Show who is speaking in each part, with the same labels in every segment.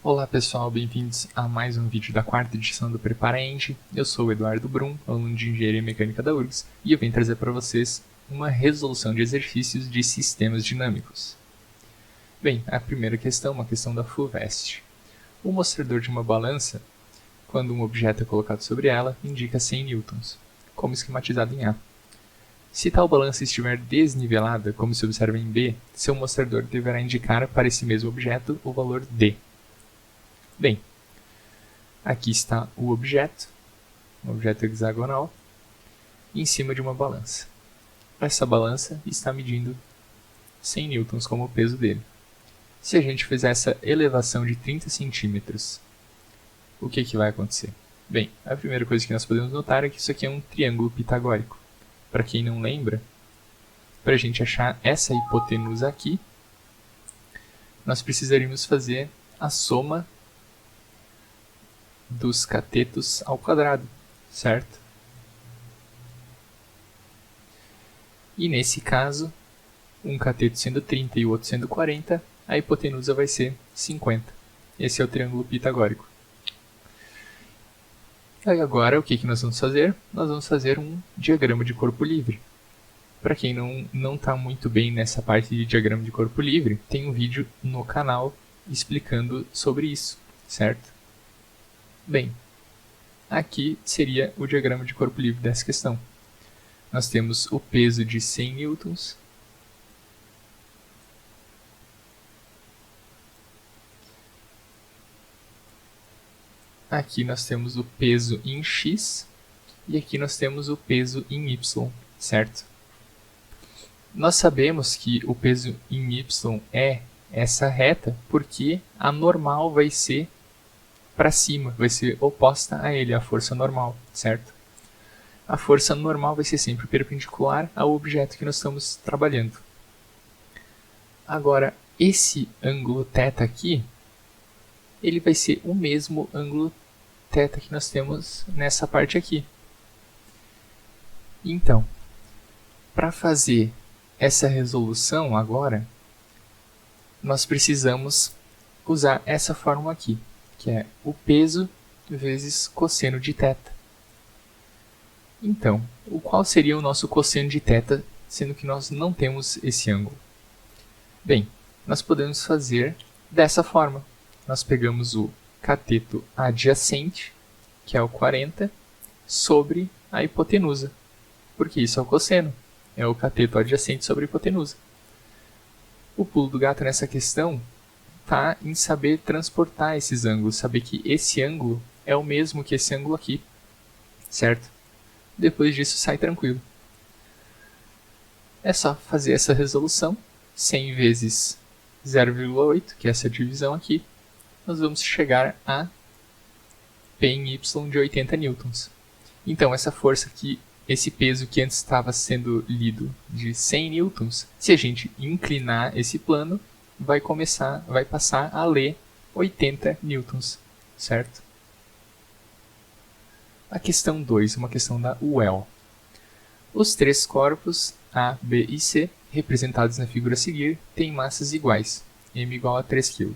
Speaker 1: Olá pessoal, bem-vindos a mais um vídeo da quarta edição do PreparaEng. Eu sou o Eduardo Brum, aluno de Engenharia Mecânica da URGS, e eu venho trazer para vocês uma resolução de exercícios de sistemas dinâmicos. Bem, a primeira questão é uma questão da FUVEST. O mostrador de uma balança, quando um objeto é colocado sobre ela, indica 100 newtons, como esquematizado em A. Se tal balança estiver desnivelada, como se observa em B, seu mostrador deverá indicar para esse mesmo objeto o valor D. Bem, aqui está o objeto, um objeto hexagonal, em cima de uma balança. Essa balança está medindo 100 newtons como o peso dele. Se a gente fizer essa elevação de 30 centímetros, o que vai acontecer? Bem, a primeira coisa que nós podemos notar é que isso aqui é um triângulo pitagórico. Para quem não lembra, para a gente achar essa hipotenusa aqui, nós precisaríamos fazer a soma dos catetos ao quadrado, certo? E nesse caso, um cateto sendo 30 e o outro sendo 40, a hipotenusa vai ser 50. Esse é o triângulo pitagórico. E agora, o que nós vamos fazer? Nós vamos fazer um diagrama de corpo livre. Para quem não está muito bem nessa parte de diagrama de corpo livre, tem um vídeo no canal explicando sobre isso, certo? Bem, aqui seria o diagrama de corpo livre dessa questão. Nós temos o peso de 100 newtons, aqui nós temos o peso em x, e aqui nós temos o peso em y, certo? Nós sabemos que o peso em y é essa reta, porque a normal vai ser para cima, vai ser oposta a ele, a força normal, certo? A força normal vai ser sempre perpendicular ao objeto que nós estamos trabalhando. Agora, esse ângulo θ aqui, ele vai ser o mesmo ângulo θ que nós temos nessa parte aqui. Então, para fazer essa resolução agora, nós precisamos usar essa fórmula aqui, que é o peso vezes cosseno de θ. Então, qual seria o nosso cosseno de θ, sendo que nós não temos esse ângulo? Bem, nós podemos fazer dessa forma. Nós pegamos o cateto adjacente, que é o 40, sobre a hipotenusa, porque isso é o cosseno, é o cateto adjacente sobre a hipotenusa. O pulo do gato nessa questão está em saber transportar esses ângulos, saber que esse ângulo é o mesmo que esse ângulo aqui, certo? Depois disso sai tranquilo. É só fazer essa resolução, 100 vezes 0,8, que é essa divisão aqui, nós vamos chegar a P em Y de 80 newtons. Então, essa força aqui, esse peso que antes estava sendo lido de 100 newtons, se a gente inclinar esse plano, vai passar a ler 80 newtons, certo? A questão 2, uma questão da UEL. Os três corpos, A, B e C, representados na figura a seguir, têm massas iguais, m igual a 3 kg.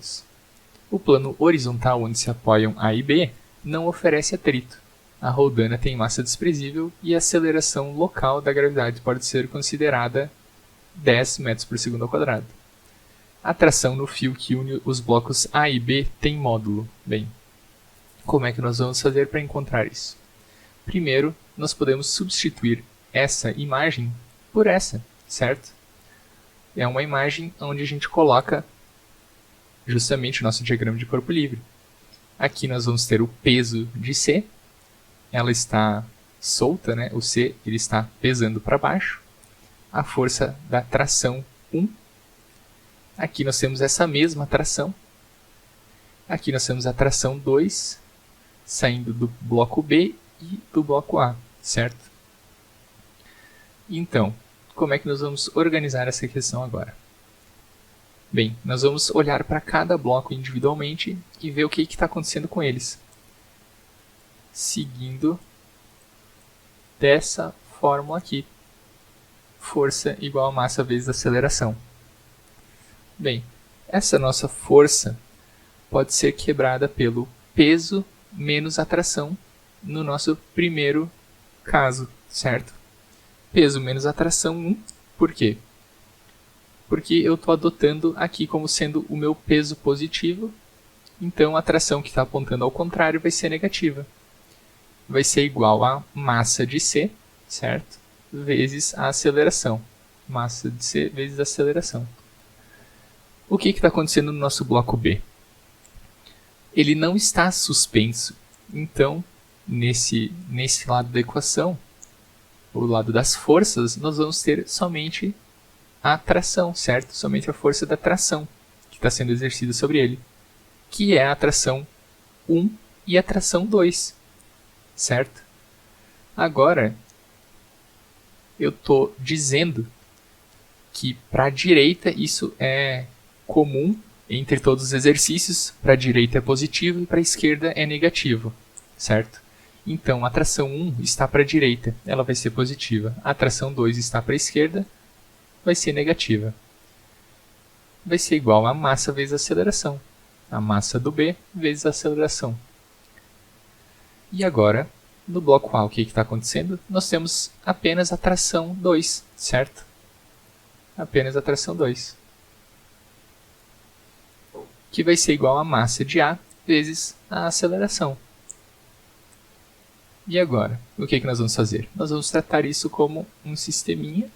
Speaker 1: O plano horizontal onde se apoiam A e B não oferece atrito. A roldana tem massa desprezível e a aceleração local da gravidade pode ser considerada 10 metros por segundo ao quadrado. A tração no fio que une os blocos A e B tem módulo. Bem, como é que nós vamos fazer para encontrar isso? Primeiro, nós podemos substituir essa imagem por essa, certo? É uma imagem onde a gente coloca justamente o nosso diagrama de corpo livre. Aqui nós vamos ter o peso de C, ela está solta, né? O C ele está pesando para baixo. A força da tração 1. Aqui nós temos essa mesma tração. Aqui nós temos a tração 2, saindo do bloco B e do bloco A, certo? Então, como é que nós vamos organizar essa questão agora? Bem, nós vamos olhar para cada bloco individualmente e ver o que está acontecendo com eles. Seguindo dessa fórmula aqui. Força igual a massa vezes aceleração. Bem, essa nossa força pode ser quebrada pelo peso menos atração no nosso primeiro caso, certo? Peso menos atração 1, por quê? Porque eu estou adotando aqui como sendo o meu peso positivo, então a atração que está apontando ao contrário vai ser negativa. Vai ser igual a massa de C, certo? Vezes a aceleração. Massa de C vezes a aceleração. O que está acontecendo no nosso bloco B? Ele não está suspenso. Então, nesse lado da equação, o lado das forças, nós vamos ter somente a atração, certo? Somente a força da tração que está sendo exercida sobre ele, que é a atração 1 e a atração 2, certo? Agora, eu estou dizendo que para a direita isso é comum entre todos os exercícios, para a direita é positivo e para a esquerda é negativo, certo? Então, a atração 1 está para a direita, ela vai ser positiva. A atração 2 está para a esquerda, vai ser negativa. Vai ser igual a massa vezes a aceleração. A massa do B vezes a aceleração. E agora, no bloco A, o que está acontecendo? Nós temos apenas a tração 2, certo? Apenas a tração 2. Que vai ser igual a massa de A vezes a aceleração. E agora, o que nós vamos fazer? Nós vamos tratar isso como um sisteminha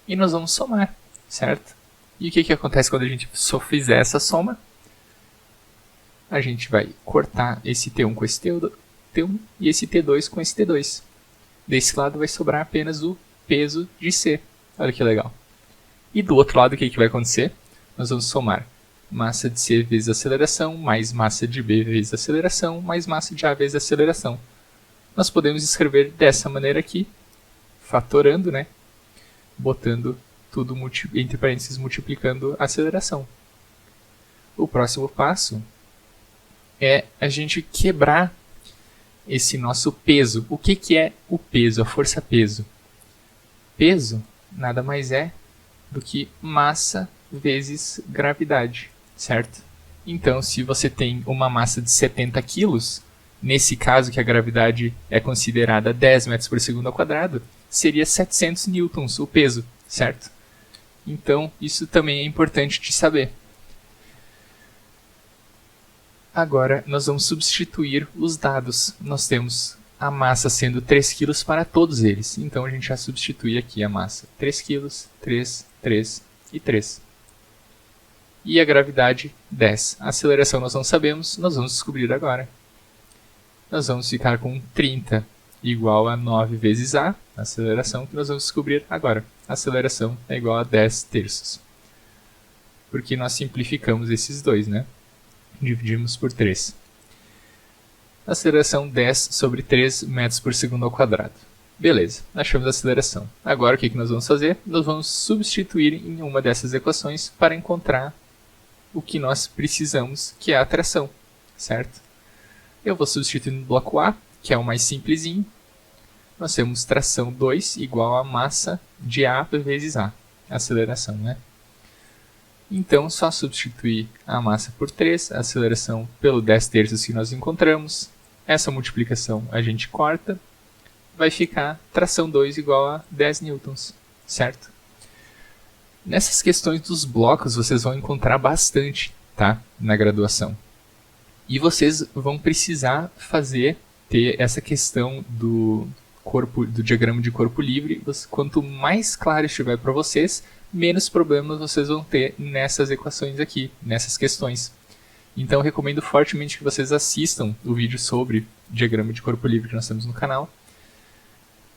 Speaker 1: e nós vamos somar, certo? E o que acontece quando a gente só fizer essa soma? A gente vai cortar esse T1 com esse T1 e esse T2 com esse T2. Desse lado vai sobrar apenas o peso de C. Olha que legal. E do outro lado, o que vai acontecer? Nós vamos somar massa de C vezes aceleração, mais massa de B vezes aceleração, mais massa de A vezes aceleração. Nós podemos escrever dessa maneira aqui, fatorando, né? Botando tudo entre parênteses, multiplicando a aceleração. O próximo passo é a gente quebrar esse nosso peso. O que é o peso, a força-peso? Peso nada mais é do que massa vezes gravidade, certo? Então, se você tem uma massa de 70 quilos, nesse caso que a gravidade é considerada 10 metros por segundo ao quadrado, seria 700 newtons o peso, certo? Então, isso também é importante de saber. Agora, nós vamos substituir os dados. Nós temos a massa sendo 3 kg para todos eles. Então, a gente já substitui aqui a massa. 3 kg, 3, 3 e 3. E a gravidade, 10. A aceleração nós não sabemos, nós vamos descobrir agora. Nós vamos ficar com 30 igual a 9 vezes A, a aceleração, que nós vamos descobrir agora. A aceleração é igual a 10 terços. Porque nós simplificamos esses dois, né? Dividimos por 3. Aceleração 10 sobre 3 metros por segundo ao quadrado. Beleza, achamos a aceleração. Agora o que nós vamos fazer? Nós vamos substituir em uma dessas equações para encontrar o que nós precisamos, que é a atração, certo? Eu vou substituir no bloco A, que é o mais simplesinho. Nós temos tração 2 igual a massa de A vezes A, aceleração, né? Então, só substituir a massa por 3, a aceleração pelo 10 terços que nós encontramos. Essa multiplicação a gente corta. Vai ficar tração 2 igual a 10 newtons, certo? Nessas questões dos blocos, vocês vão encontrar bastante, tá? Na graduação. E vocês vão precisar ter essa questão do diagrama de corpo livre. Quanto mais claro estiver para vocês, menos problemas vocês vão ter nessas equações aqui, nessas questões. Então, eu recomendo fortemente que vocês assistam o vídeo sobre diagrama de corpo livre que nós temos no canal,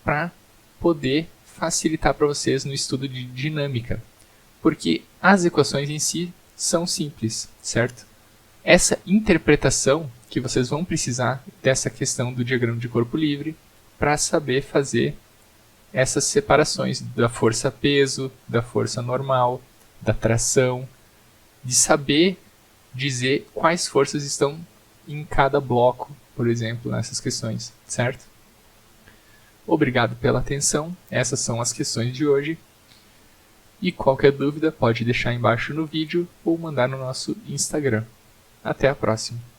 Speaker 1: para poder facilitar para vocês no estudo de dinâmica. Porque as equações em si são simples, certo? Essa interpretação que vocês vão precisar dessa questão do diagrama de corpo livre para saber fazer essas separações da força-peso, da força normal, da tração, de saber dizer quais forças estão em cada bloco, por exemplo, nessas questões, certo? Obrigado pela atenção, essas são as questões de hoje. E qualquer dúvida pode deixar embaixo no vídeo ou mandar no nosso Instagram. Até a próxima!